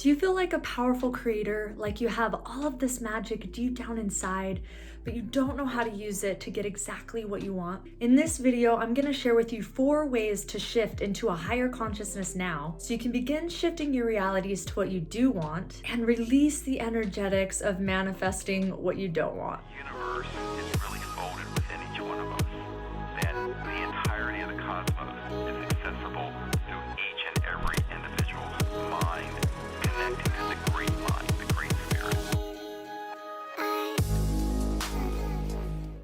Do you feel like a powerful creator, like you have all of this magic deep down inside, but you don't know how to use it to get exactly what you want? In this video, I'm gonna share with you 4 ways to shift into a higher consciousness now, so you can begin shifting your realities to what you do want and release the energetics of manifesting what you don't want. The universe is really folded within each one of us, that the entirety of the cosmos is accessible through each and every individual's mind, connecting to the great mind, the great spirit.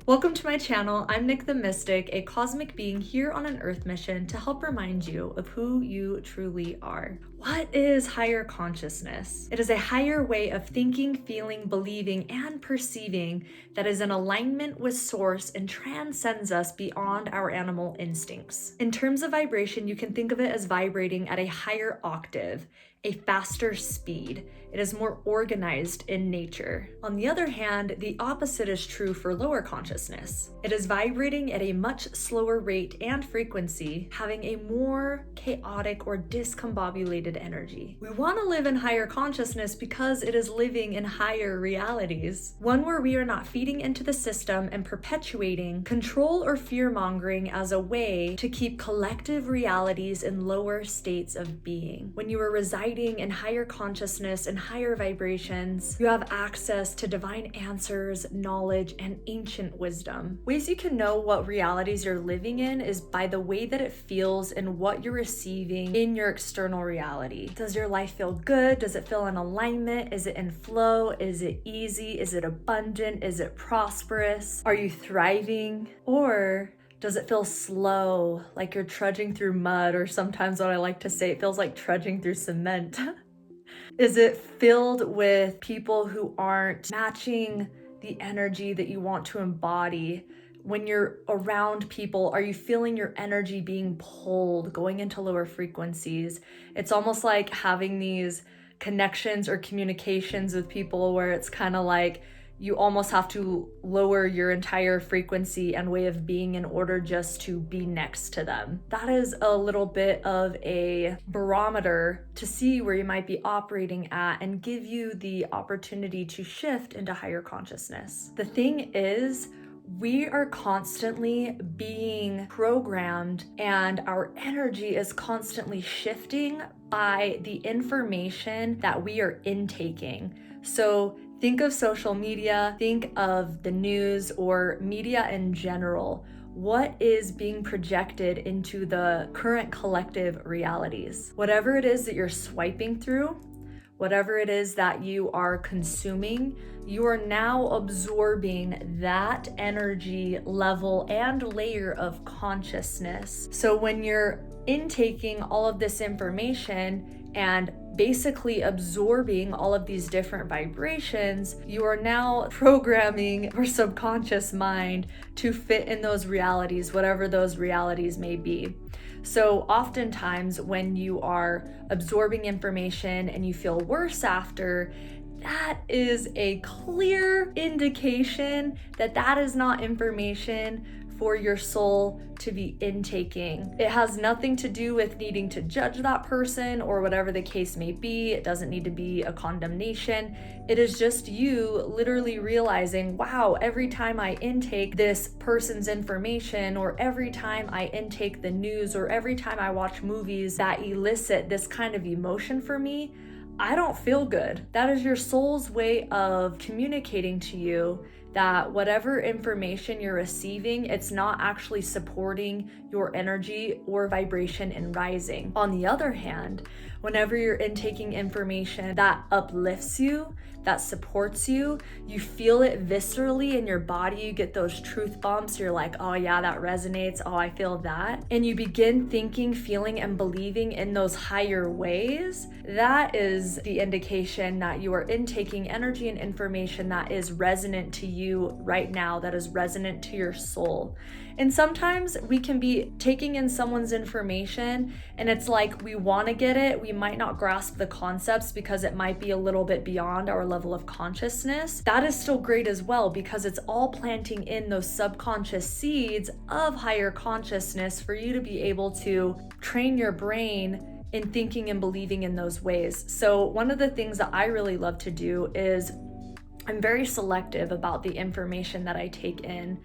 Welcome to my channel. I'm Nick the Mystic, a cosmic being here on an earth mission to help remind you of who you truly are. What is higher consciousness? It is a higher way of thinking, feeling, believing, and perceiving that is in alignment with source and transcends us beyond our animal instincts. In terms of vibration, you can think of it as vibrating at a higher octave, a faster speed. It is more organized in nature. On the other hand, the opposite is true for lower consciousness. It is vibrating at a much slower rate and frequency, having a more chaotic or discombobulated energy. We want to live in higher consciousness because it is living in higher realities, one where we are not feeding into the system and perpetuating control or fear-mongering as a way to keep collective realities in lower states of being. When you are residing in higher consciousness and higher vibrations, you have access to divine answers, knowledge, and ancient wisdom. Ways you can know what realities you're living in is by the way that it feels and what you're receiving in your external reality. Does your life feel good? Does it feel in alignment? Is it in flow? Is it easy? Is it abundant? Is it prosperous? Are you thriving? Or does it feel slow, like you're trudging through mud, or sometimes what I like to say, it feels like trudging through cement? Is it filled with people who aren't matching the energy that you want to embody? When you're around people, are you feeling your energy being pulled, going into lower frequencies? It's almost like having these connections or communications with people where it's kind of like you almost have to lower your entire frequency and way of being in order just to be next to them. That is a little bit of a barometer to see where you might be operating at and give you the opportunity to shift into higher consciousness. The thing is, we are constantly being programmed and our energy is constantly shifting by the information that we are intaking. So think of social media, think of the news or media in general. What is being projected into the current collective realities? Whatever it is that you're swiping through, whatever it is that you are consuming, you are now absorbing that energy level and layer of consciousness. So when you're intaking all of this information and basically absorbing all of these different vibrations, you are now programming your subconscious mind to fit in those realities, whatever those realities may be. So oftentimes when you are absorbing information and you feel worse after, that is a clear indication that that is not information for your soul to be intaking. It has nothing to do with needing to judge that person or whatever the case may be. It doesn't need to be a condemnation. It is just you literally realizing, wow, every time I intake this person's information, or every time I intake the news, or every time I watch movies that elicit this kind of emotion for me, I don't feel good. That is your soul's way of communicating to you that whatever information you're receiving, it's not actually supporting your energy or vibration in rising. On the other hand, whenever you're intaking information that uplifts you, that supports you, you feel it viscerally in your body, you get those truth bumps, you're like, oh yeah, that resonates, oh, I feel that. And you begin thinking, feeling, and believing in those higher ways. That is the indication that you are intaking energy and information that is resonant to you right now, that is resonant to your soul. And sometimes we can be taking in someone's information and it's like we want to get it. We might not grasp the concepts because it might be a little bit beyond our level of consciousness. That is still great as well because it's all planting in those subconscious seeds of higher consciousness for you to be able to train your brain in thinking and believing in those ways. So one of the things that I really love to do is I'm very selective about the information that I take in,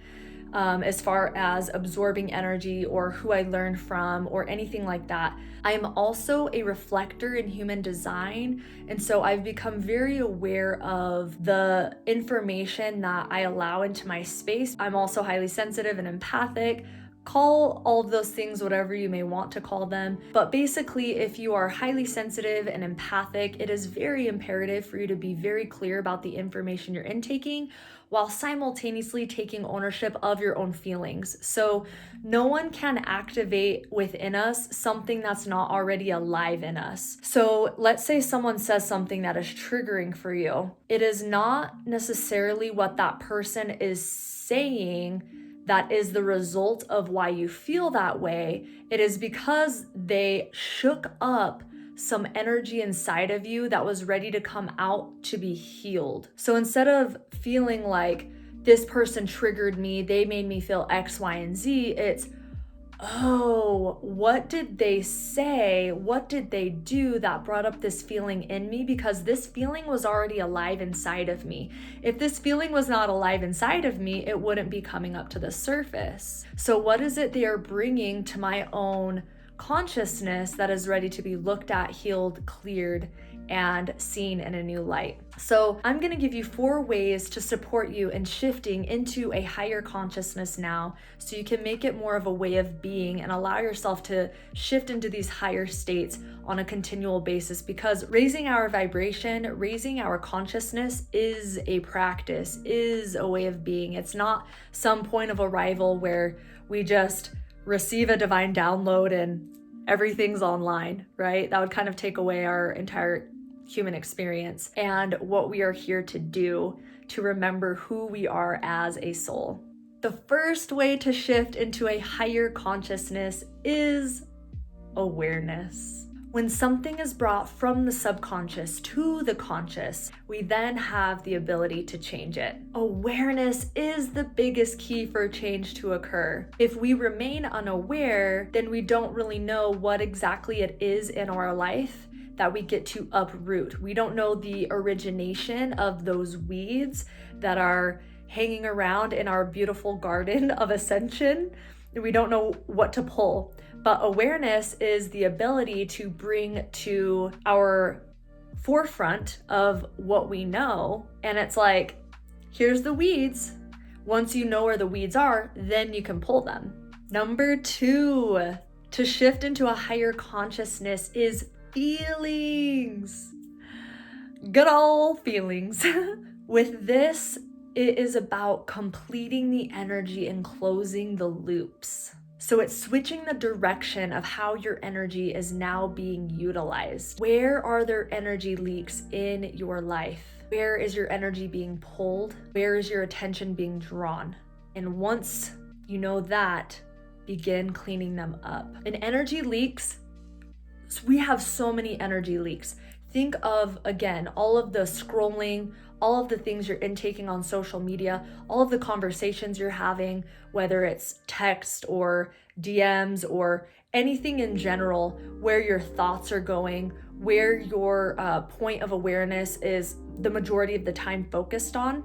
as far as absorbing energy or who I learn from or anything like that. I am also a reflector in human design, and so I've become very aware of the information that I allow into my space. I'm also highly sensitive and empathic. Call all of those things whatever you may want to call them. But basically, if you are highly sensitive and empathic, it is very imperative for you to be very clear about the information you're intaking while simultaneously taking ownership of your own feelings. So no one can activate within us something that's not already alive in us. So let's say someone says something that is triggering for you. It is not necessarily what that person is saying that is the result of why you feel that way. It is because they shook up some energy inside of you that was ready to come out to be healed. So instead of feeling like this person triggered me, they made me feel X, Y, and Z, it's, oh, what did they say? What did they do that brought up this feeling in me? Because this feeling was already alive inside of me. If this feeling was not alive inside of me, it wouldn't be coming up to the surface. So what is it they are bringing to my own consciousness that is ready to be looked at, healed, cleared, and seen in a new light? So I'm going to give you 4 ways to support you in shifting into a higher consciousness now, so you can make it more of a way of being and allow yourself to shift into these higher states on a continual basis, because raising our vibration, raising our consciousness is a practice, is a way of being. It's not some point of arrival where we just receive a divine download and everything's online, right? That would kind of take away our entire human experience and what we are here to do, to remember who we are as a soul. The first way to shift into a higher consciousness is awareness. When something is brought from the subconscious to the conscious, we then have the ability to change it. Awareness is the biggest key for change to occur. If we remain unaware, then we don't really know what exactly it is in our life that we get to uproot. We don't know the origination of those weeds that are hanging around in our beautiful garden of ascension. We don't know what to pull. But awareness is the ability to bring to our forefront of what we know. And it's like, here's the weeds. Once you know where the weeds are, then you can pull them. Number 2, to shift into a higher consciousness is feelings. Good old feelings. With this, it is about completing the energy and closing the loops. So it's switching the direction of how your energy is now being utilized. Where are there energy leaks in your life? Where is your energy being pulled? Where is your attention being drawn? And once you know that, begin cleaning them up. And energy leaks, we have so many energy leaks. Think of, again, all of the scrolling, all of the things you're intaking on social media, all of the conversations you're having, whether it's text or DMs or anything in general, where your thoughts are going, where your point of awareness is the majority of the time focused on,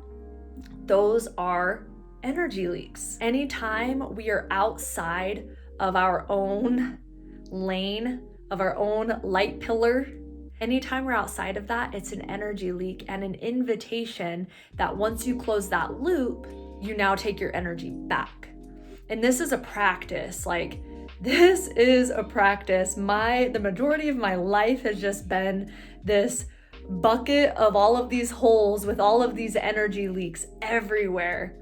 those are energy leaks. Anytime we are outside of our own lane, of our own light pillar, anytime we're outside of that, it's an energy leak and an invitation that once you close that loop, you now take your energy back. And this is a practice. This is a practice. The majority of my life has just been this bucket of all of these holes with all of these energy leaks everywhere.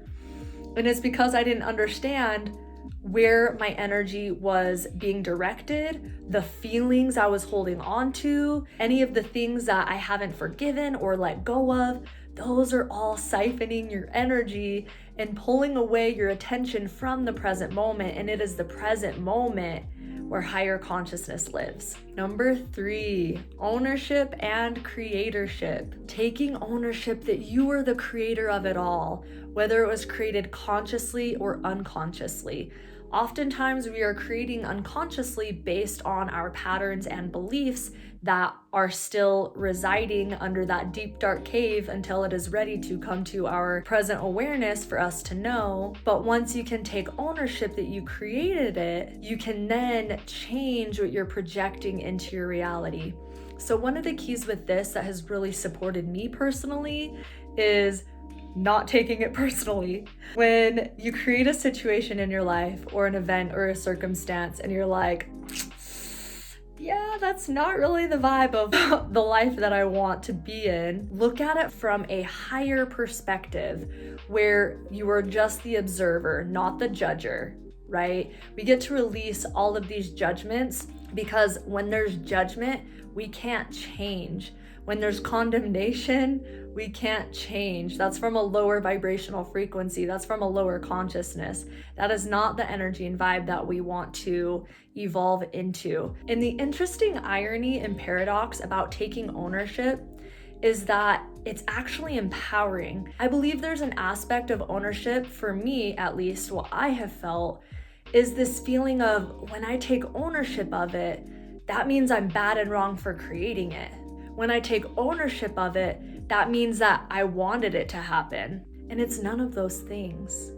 And it's because I didn't understand where my energy was being directed, the feelings I was holding on to, any of the things that I haven't forgiven or let go of. Those are all siphoning your energy and pulling away your attention from the present moment. And it is the present moment where higher consciousness lives. Number 3, ownership and creatorship. Taking ownership that you are the creator of it all, whether it was created consciously or unconsciously. Oftentimes, we are creating unconsciously based on our patterns and beliefs that are still residing under that deep, dark cave until it is ready to come to our present awareness for us to know. But once you can take ownership that you created it, you can then change what you're projecting into your reality. So one of the keys with this that has really supported me personally is not taking it personally. When you create a situation in your life or an event or a circumstance and you're like, yeah, that's not really the vibe of the life that I want to be in. Look at it from a higher perspective where you are just the observer, not the judger, right? We get to release all of these judgments because when there's judgment, we can't change. When there's condemnation, we can't change. That's from a lower vibrational frequency. That's from a lower consciousness. That is not the energy and vibe that we want to evolve into. And the interesting irony and paradox about taking ownership is that it's actually empowering. I believe there's an aspect of ownership, for me at least, what I have felt is this feeling of when I take ownership of it, that means I'm bad and wrong for creating it. When I take ownership of it, that means that I wanted it to happen. And it's none of those things.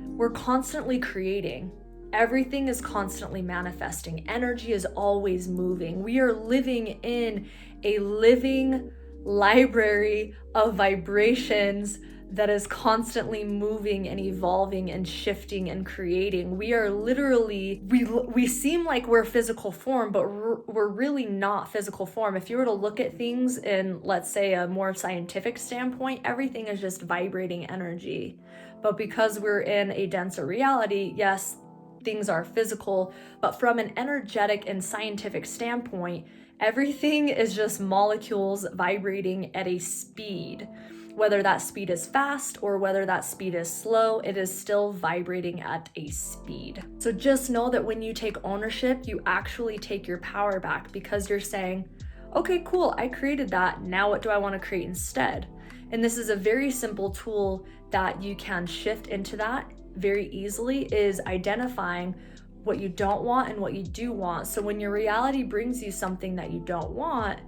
We're constantly creating. Everything is constantly manifesting. Energy is always moving. We are living in a living library of vibrations that is constantly moving and evolving and shifting and creating. We are literally, we seem like we're physical form, but we're really not physical form. If you were to look at things in, let's say, a more scientific standpoint, everything is just vibrating energy. But because we're in a denser reality, yes, things are physical, but from an energetic and scientific standpoint, everything is just molecules vibrating at a speed. Whether that speed is fast or whether that speed is slow, it is still vibrating at a speed. So just know that when you take ownership, you actually take your power back because you're saying, okay, cool, I created that. Now what do I want to create instead? And this is a very simple tool that you can shift into that very easily, is identifying what you don't want and what you do want. So when your reality brings you something that you don't want,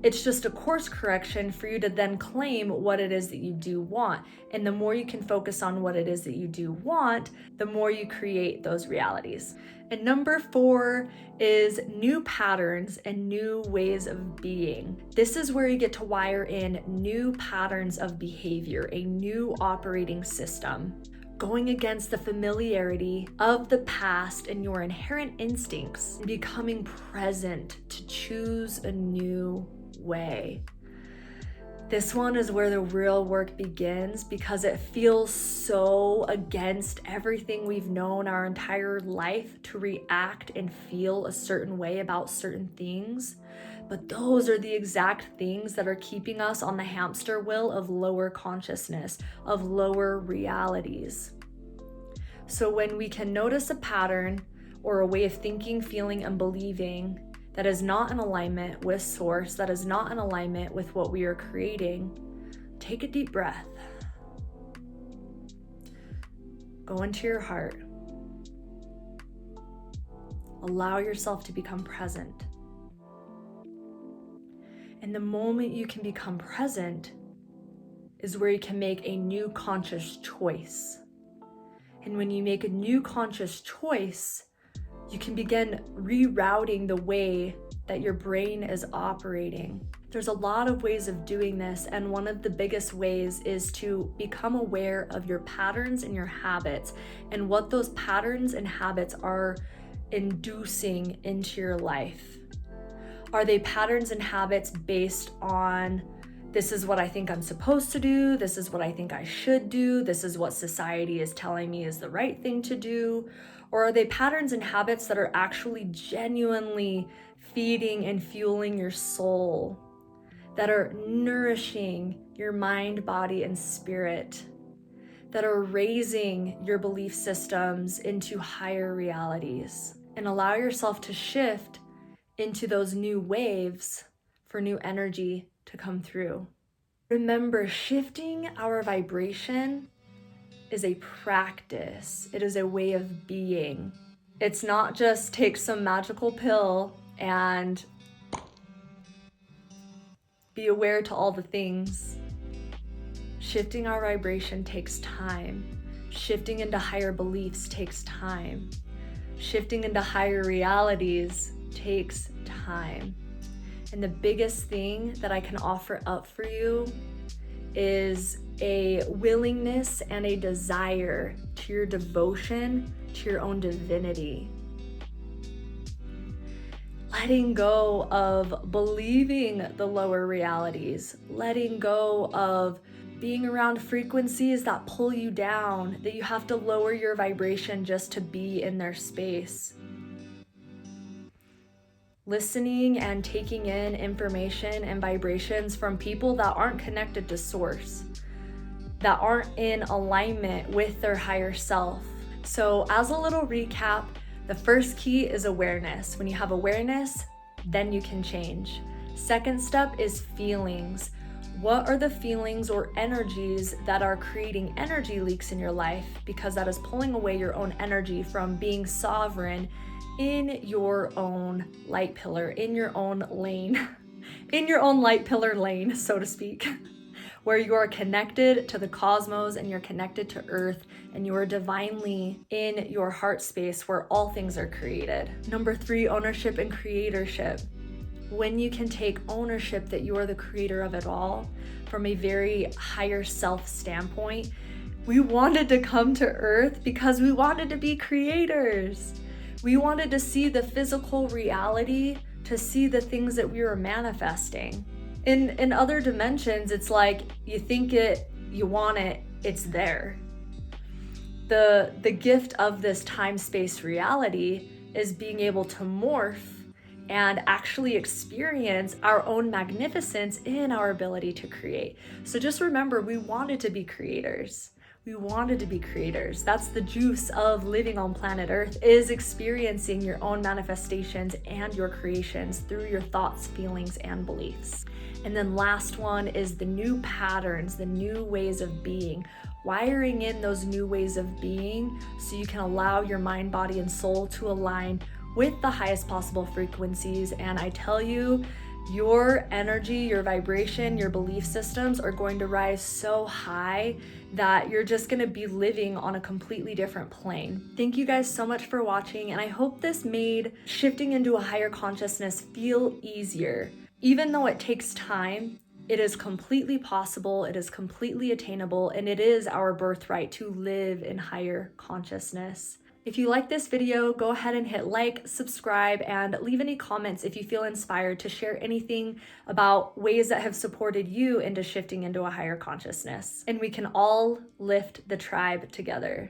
it's just a course correction for you to then claim what it is that you do want. And the more you can focus on what it is that you do want, the more you create those realities. And number 4 is new patterns and new ways of being. This is where you get to wire in new patterns of behavior, a new operating system. Going against the familiarity of the past and your inherent instincts, and becoming present to choose a new way. This one is where the real work begins because it feels so against everything we've known our entire life to react and feel a certain way about certain things. But those are the exact things that are keeping us on the hamster wheel of lower consciousness, of lower realities. So when we can notice a pattern or a way of thinking, feeling, and believing that is not in alignment with source, that is not in alignment with what we are creating, take a deep breath. Go into your heart. Allow yourself to become present. And the moment you can become present is where you can make a new conscious choice. And when you make a new conscious choice, you can begin rerouting the way that your brain is operating. There's a lot of ways of doing this, and one of the biggest ways is to become aware of your patterns and your habits and what those patterns and habits are inducing into your life. Are they patterns and habits based on, this is what I think I'm supposed to do, this is what I think I should do, this is what society is telling me is the right thing to do? Or are they patterns and habits that are actually genuinely feeding and fueling your soul, that are nourishing your mind, body, and spirit, that are raising your belief systems into higher realities? And allow yourself to shift into those new waves for new energy to come through. Remember, shifting our vibration is a practice. It is a way of being. It's not just take some magical pill and be aware to all the things. Shifting our vibration takes time. Shifting into higher beliefs takes time. Shifting into higher realities takes time. And the biggest thing that I can offer up for you is a willingness and a desire to your devotion to your own divinity. Letting go of believing the lower realities, letting go of being around frequencies that pull you down, that you have to lower your vibration just to be in their space. Listening and taking in information and vibrations from people that aren't connected to source, that aren't in alignment with their higher self. So as a little recap, the first key is awareness. When you have awareness, then you can change. Second step is feelings. What are the feelings or energies that are creating energy leaks in your life? Because that is pulling away your own energy from being sovereign in your own light pillar, in your own lane, in your own light pillar lane, so to speak, where you are connected to the cosmos and you're connected to earth and you are divinely in your heart space where all things are created. Number 3, ownership and creatorship. When you can take ownership that you are the creator of it all from a very higher self standpoint. We wanted to come to earth because we wanted to be creators. We wanted to see the physical reality, to see the things that we were manifesting. In other dimensions, it's like you think it, you want it, it's there. The gift of this time-space reality is being able to morph and actually experience our own magnificence in our ability to create. So just remember, we wanted to be creators. We wanted to be creators. That's the juice of living on planet Earth, is experiencing your own manifestations and your creations through your thoughts, feelings, and beliefs. And then last one is the new patterns, the new ways of being. Wiring in those new ways of being so you can allow your mind, body, and soul to align with the highest possible frequencies. And I tell you, your energy, your vibration, your belief systems are going to rise so high that you're just going to be living on a completely different plane. Thank you guys so much for watching, and I hope this made shifting into a higher consciousness feel easier. Even though it takes time, it is completely possible, it is completely attainable, and it is our birthright to live in higher consciousness. If you like this video, go ahead and hit like, subscribe, and leave any comments if you feel inspired to share anything about ways that have supported you into shifting into a higher consciousness. And we can all lift the tribe together.